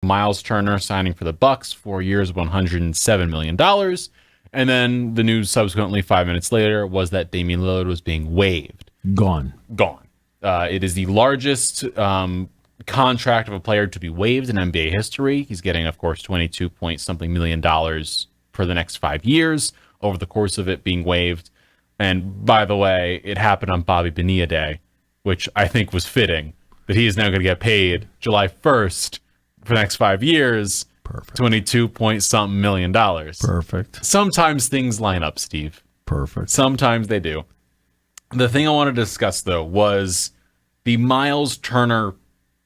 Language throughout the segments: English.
Myles Turner signing for the Bucks, 4 years, $107 million. And then the news subsequently 5 minutes later was that Damian Lillard was being waived. Gone. It is the largest contract of a player to be waived in NBA history. He's getting, of course, 22 point something million dollars for the next 5 years over the course of it being waived. And by the way, it happened on Bobby Bonilla Day, which I think was fitting, that he is now going to get paid July 1st for the next 5 years. Perfect. 22 point something million dollars. Perfect. Sometimes things line up, Steve. Perfect. Sometimes they do. The thing I wanted to discuss, though, was the Myles Turner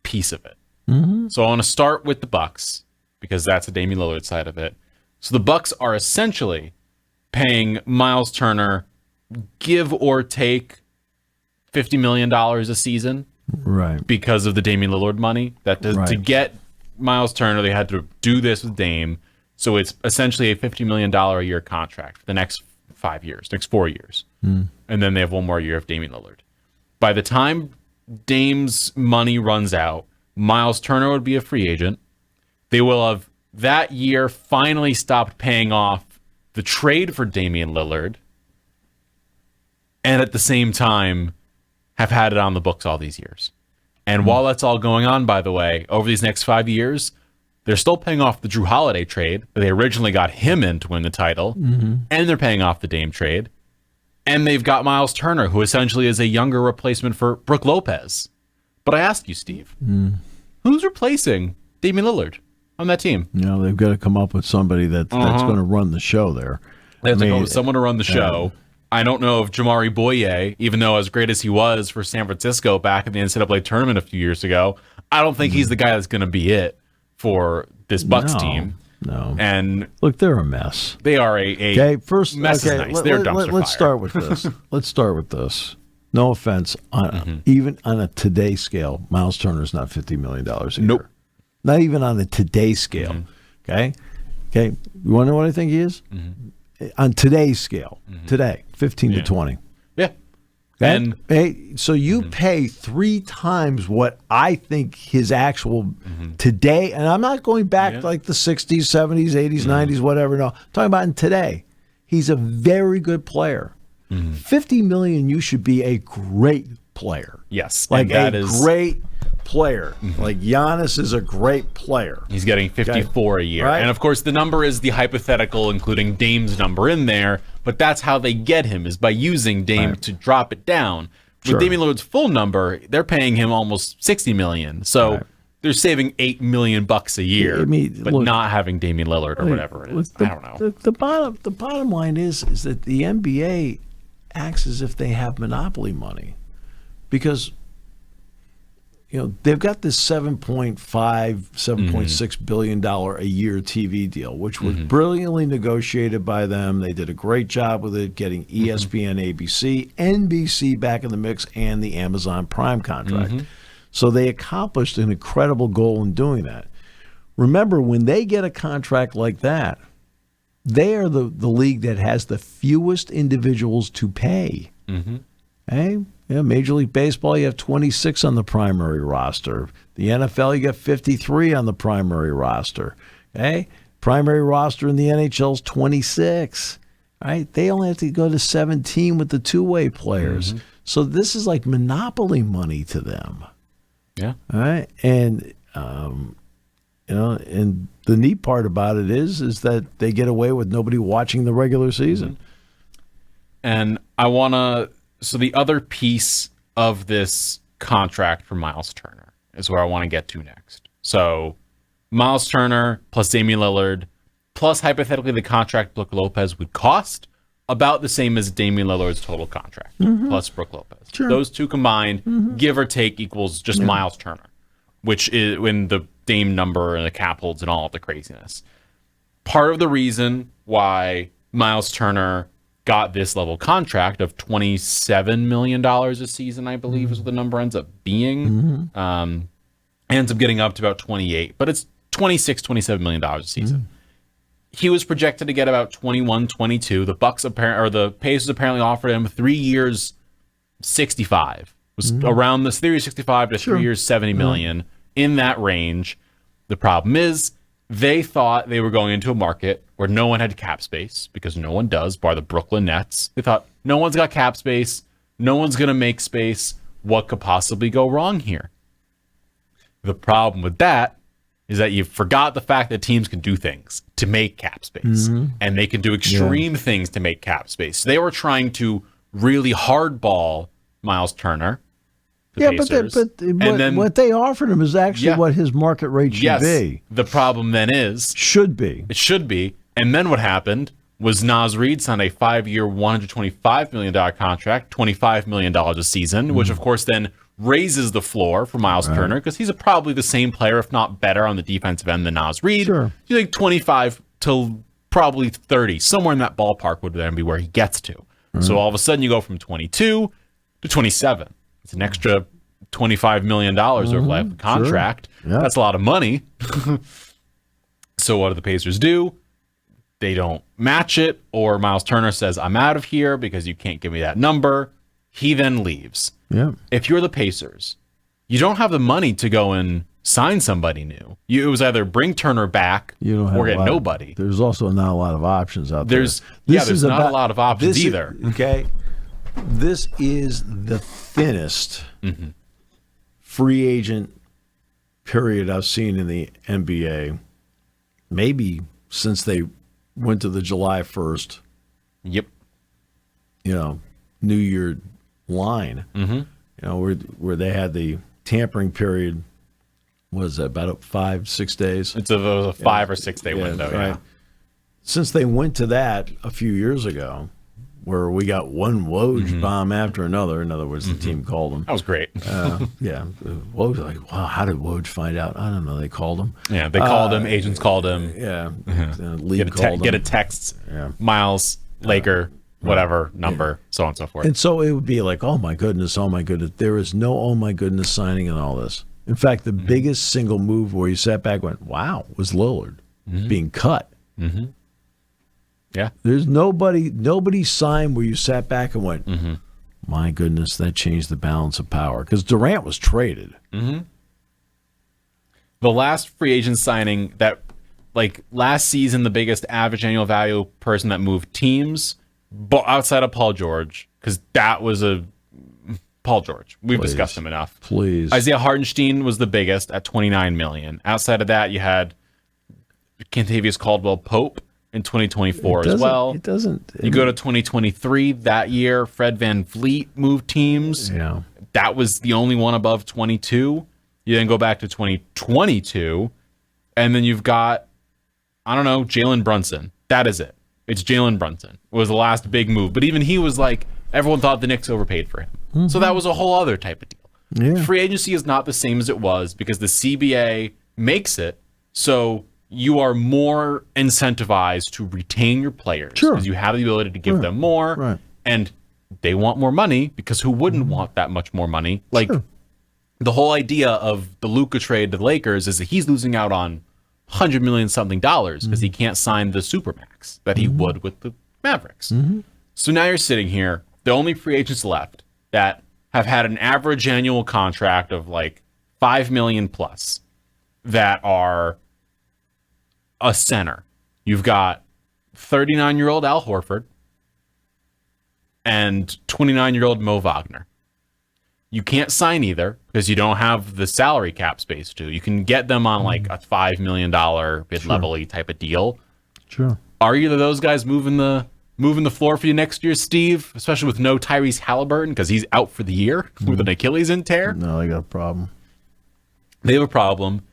piece of it. Mm-hmm. So I want to start with the Bucks, because that's the Damian Lillard side of it. So the Bucks are essentially paying Myles Turner, give or take, $50 million a season, right? Because of the Damian Lillard money. To get Myles Turner, they had to do this with Dame. So it's essentially a $50 million a year contract for the next 5 years, next 4 years. And then they have one more year of Damian Lillard. By the time Dame's money runs out, Myles Turner would be a free agent. They will have that year finally stopped paying off the trade for Damian Lillard, and at the same time have had it on the books all these years. And while that's all going on, by the way, over these next 5 years, they're still paying off the Drew Holiday trade. They originally got him in to win the title, and they're paying off the Dame trade. And they've got Myles Turner, who essentially is a younger replacement for Brook Lopez. But I ask you, Steve, who's replacing Damian Lillard on that team? They've got to come up with somebody that's going to run the show there. They have to come up with someone to run the show. I don't know if Jamari Boye, even though as great as he was for San Francisco back in the NCAA tournament a few years ago, I don't think he's the guy that's going to be it for this Bucks team. No. And look, they're a mess. They are first mess is nice. They're dumpster fire. Let's start with this. Let's start with this. No offense, even on a today scale, Myles Turner's not $50 million a year. Not even on a today scale. Okay. You want to know what I think he is? On today's scale, today, 15 to 20. Yeah. Okay? And so you pay 3 times what I think his actual today, and I'm not going back to like the 60s, 70s, 80s, 90s, whatever. No, I'm talking about in today. He's a very good player. $50 million, you should be a great player. Yes. Like great player. Like Giannis is a great player. He's getting 54 a year. Right? And of course the number is the hypothetical, including Dame's number in there, but that's how they get him, is by using Dame to drop it down. With Damian Lillard's full number, they're paying him almost $60 million. So they're saving $8 million a year, but not having Damian Lillard or whatever it is. I don't know. The bottom line is that the NBA acts as if they have monopoly money, because they've got this $7.6 billion a year TV deal, which was brilliantly negotiated by them. They did a great job with it, getting ESPN, ABC, NBC back in the mix, and the Amazon Prime contract. So they accomplished an incredible goal in doing that. Remember, when they get a contract like that, they are the league that has the fewest individuals to pay. Okay? Major League Baseball, you have 26 on the primary roster. The NFL, you got 53 on the primary roster. Okay? Primary roster in the NHL is 26. Right? They only have to go to 17 with the two-way players. So this is like monopoly money to them. Yeah. All right? And and the neat part about it is that they get away with nobody watching the regular season. And I want to. So the other piece of this contract for Myles Turner is where I want to get to next. So Myles Turner plus Damian Lillard plus hypothetically the contract Brook Lopez would cost about the same as Damian Lillard's total contract plus Brook Lopez. Those two combined, give or take, equals just Myles Turner, which is when the Dame number and the cap holds and all of the craziness. Part of the reason why Myles Turner got this level contract of $27 million a season, I believe is what the number ends up being. Ends up getting up to about 28, but it's $27 million a season. He was projected to get about 21, 22. The Bucks the Pacers apparently offered him 3 years, 65. It was around this 3 years 65 to 3 years 70 million, in that range. The problem is they thought they were going into a market where no one had cap space, because no one does, bar the Brooklyn Nets. They thought, no one's got cap space. No one's going to make space. What could possibly go wrong here? The problem with that is that you forgot the fact that teams can do things to make cap space, and they can do extreme things to make cap space. So they were trying to really hardball Myles Turner. But what they offered him is actually what his market rate should be. The problem then is... It should be. And then what happened was Naz Reid signed a 5-year, $125 million contract, $25 million a season, which, of course, then raises the floor for Myles Turner, because he's probably the same player, if not better, on the defensive end than Naz Reid. Sure. You think 25 to probably 30, somewhere in that ballpark would then be where he gets to. So all of a sudden you go from 22 to 27. It's an extra $25 million over life of contract. Sure. Yeah. That's a lot of money. So what do the Pacers do? They don't match it, or Myles Turner says, I'm out of here because you can't give me that number. He then leaves. Yeah. If you're the Pacers, you don't have the money to go and sign somebody new. It was either bring Turner back or get nobody. There's also not a lot of options out there. There's not a lot of options either. Okay. This is the thinnest free agent period I've seen in the NBA, maybe since they went to the July 1st. Yep. New Year line. Where they had the tampering period was about 5-6 days. It was a 5 or 6 day window. Right. Yeah. Since they went to that a few years ago, where we got one Woj bomb after another. In other words, the team called him. That was great. Woj was like, wow, how did Woj find out? I don't know. They called him. Yeah, they called him. Agents called him. Yeah. League called him. Get a text. Yeah. Miles, Laker, whatever, number, so on and so forth. And so it would be like, oh my goodness. There is no oh my goodness signing in all this. In fact, the biggest single move where you sat back and went, wow, was Lillard being cut. Yeah. There's nobody signed where you sat back and went, my goodness, that changed the balance of power. Because Durant was traded. The last free agent signing that, last season, the biggest average annual value person that moved teams, but outside of Paul George, because that was Paul George. We've discussed him enough. Please. Isaiah Hartenstein was the biggest at $29 million. Outside of that, you had Kentavious Caldwell-Pope in 2024 as well. You go to 2023, that year, Fred VanVleet moved teams. Yeah. That was the only one above 22. You then go back to 2022, and then you've got, Jalen Brunson. That is it. It's Jalen Brunson. It was the last big move. But even he was everyone thought the Knicks overpaid for him. So that was a whole other type of deal. Yeah. Free agency is not the same as it was because the CBA makes it so you are more incentivized to retain your players because you have the ability to give them more, and they want more money because who wouldn't want that much more money? The whole idea of the Luka trade to the Lakers is that he's losing out on $100 million something because he can't sign the supermax that he would with the Mavericks. So now you're sitting here, the only free agents left that have had an average annual contract of $5 million plus that are a center. You've got 39-year-old Al Horford and 29-year-old Mo Wagner. You can't sign either because you don't have the salary cap space to. You can get them on a $5 million mid-level type of deal. Sure. Are either of those guys moving the floor for you next year, Steve? Especially with no Tyrese Halliburton because he's out for the year with an Achilles tear. No, they got a problem. They have a problem.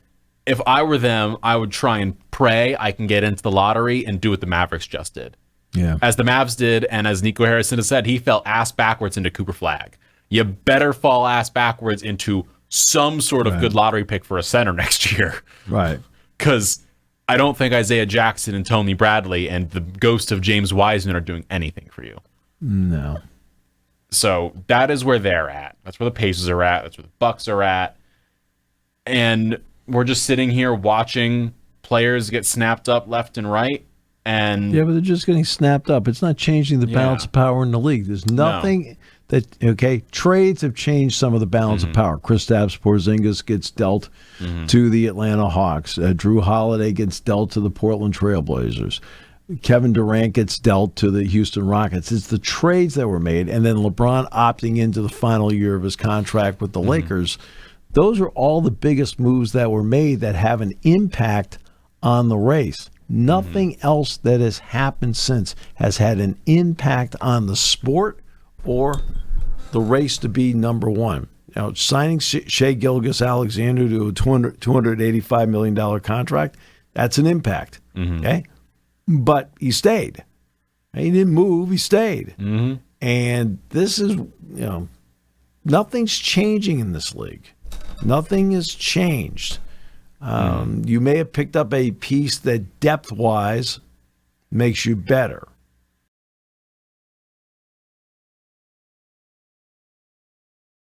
If I were them, I would try and pray I can get into the lottery and do what the Mavericks just did. Yeah. As the Mavs did, and as Nico Harrison has said, he fell ass backwards into Cooper Flagg. You better fall ass backwards into some sort of good lottery pick for a center next year. Right. Because I don't think Isaiah Jackson and Tony Bradley and the ghost of James Wiseman are doing anything for you. No. So that is where they're at. That's where the Pacers are at. That's where the Bucks are at. And we're just sitting here watching players get snapped up left and right. And yeah, but they're just getting snapped up. It's not changing the balance of power in the league. There's nothing trades have changed some of the balance of power. Kristaps Porzingis gets dealt to the Atlanta Hawks. Drew Holiday gets dealt to the Portland Trailblazers. Kevin Durant gets dealt to the Houston Rockets. It's the trades that were made, and then LeBron opting into the final year of his contract with the Lakers. Those are all the biggest moves that were made that have an impact on the race. Nothing else that has happened since has had an impact on the sport or the race to be number one. Now, signing Shai Gilgeous-Alexander to a $285 million contract, that's an impact. Okay? But he stayed. He didn't move. He stayed. And this is, nothing's changing in this league. Nothing has changed. You may have picked up a piece that depth-wise makes you better.